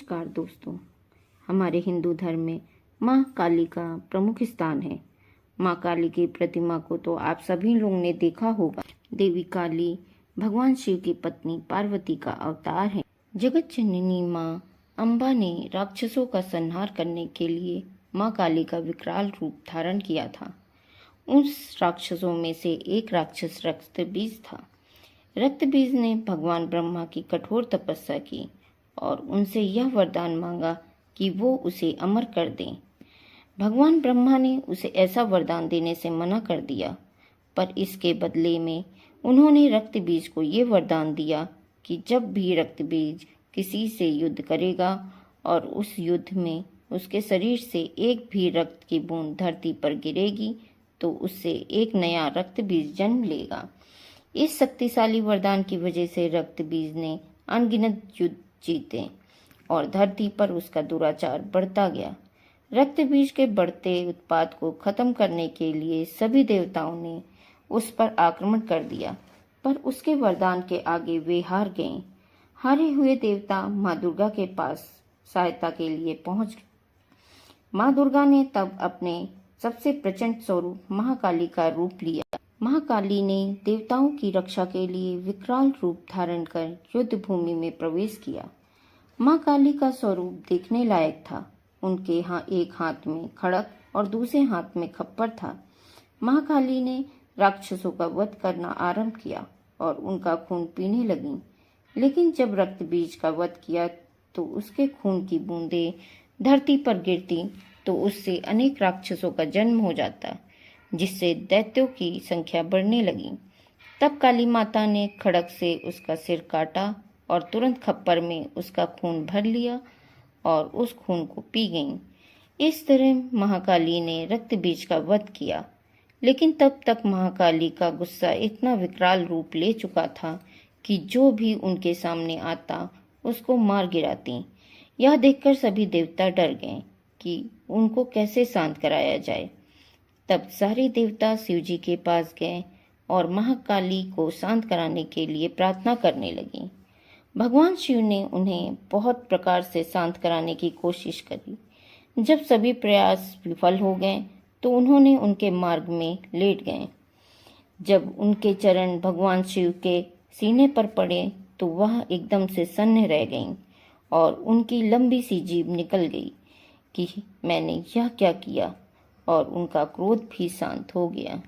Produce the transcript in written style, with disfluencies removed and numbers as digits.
नमस्कार दोस्तों। हमारे हिंदू धर्म में माँ काली का प्रमुख स्थान है। माँ काली की प्रतिमा को तो आप सभी लोगों ने देखा होगा। देवी काली भगवान शिव की पत्नी पार्वती का अवतार है। जगत जननी माँ अम्बा ने राक्षसों का संहार करने के लिए माँ काली का विकराल रूप धारण किया था। उस राक्षसों में से एक राक्षस रक्तबीज था। रक्तबीज ने भगवान ब्रह्मा की कठोर तपस्या की और उनसे यह वरदान मांगा कि वो उसे अमर कर दें। भगवान ब्रह्मा ने उसे ऐसा वरदान देने से मना कर दिया, पर इसके बदले में उन्होंने रक्तबीज को ये वरदान दिया कि जब भी रक्तबीज किसी से युद्ध करेगा और उस युद्ध में उसके शरीर से एक भी रक्त की बूंद धरती पर गिरेगी तो उससे एक नया रक्तबीज जन्म लेगा। इस शक्तिशाली वरदान की वजह से रक्तबीज ने अनगिनत युद्ध जीते और धरती पर उसका दुराचार बढ़ता गया। रक्तबीज के बढ़ते उत्पात को खत्म करने के लिए सभी देवताओं ने उस पर आक्रमण कर दिया, पर उसके वरदान के आगे वे हार गए। हारे हुए देवता माँ दुर्गा के पास सहायता के लिए पहुंच गए। माँ दुर्गा ने तब अपने सबसे प्रचंड स्वरूप महाकाली का रूप लिया। महाकाली ने देवताओं की रक्षा के लिए विकराल रूप धारण कर युद्ध भूमि में प्रवेश किया। माँ काली का स्वरूप देखने लायक था। उनके एक हाथ में खड़ग और दूसरे हाथ में खप्पर था। महाकाली ने राक्षसों का वध करना आरंभ किया और उनका खून पीने लगी। लेकिन जब रक्तबीज का वध किया तो उसके खून की बूंदें धरती पर गिरती तो उससे अनेक राक्षसों का जन्म हो जाता, जिससे दैत्यों की संख्या बढ़ने लगी। तब काली माता ने खड़ग से उसका सिर काटा और तुरंत खप्पर में उसका खून भर लिया और उस खून को पी गईं। इस तरह महाकाली ने रक्तबीज का वध किया। लेकिन तब तक महाकाली का गुस्सा इतना विकराल रूप ले चुका था कि जो भी उनके सामने आता उसको मार गिराती। यह देखकर सभी देवता डर गए कि उनको कैसे शांत कराया जाए। तब सारे देवता शिवजी के पास गए और महाकाली को शांत कराने के लिए प्रार्थना करने लगी। भगवान शिव ने उन्हें बहुत प्रकार से शांत कराने की कोशिश करी। जब सभी प्रयास विफल हो गए तो उन्होंने उनके मार्ग में लेट गए। जब उनके चरण भगवान शिव के सीने पर पड़े तो वह एकदम से सन्न रह गईं और उनकी लंबी सी जीभ निकल गई कि मैंने यह क्या किया, और उनका क्रोध भी शांत हो गया।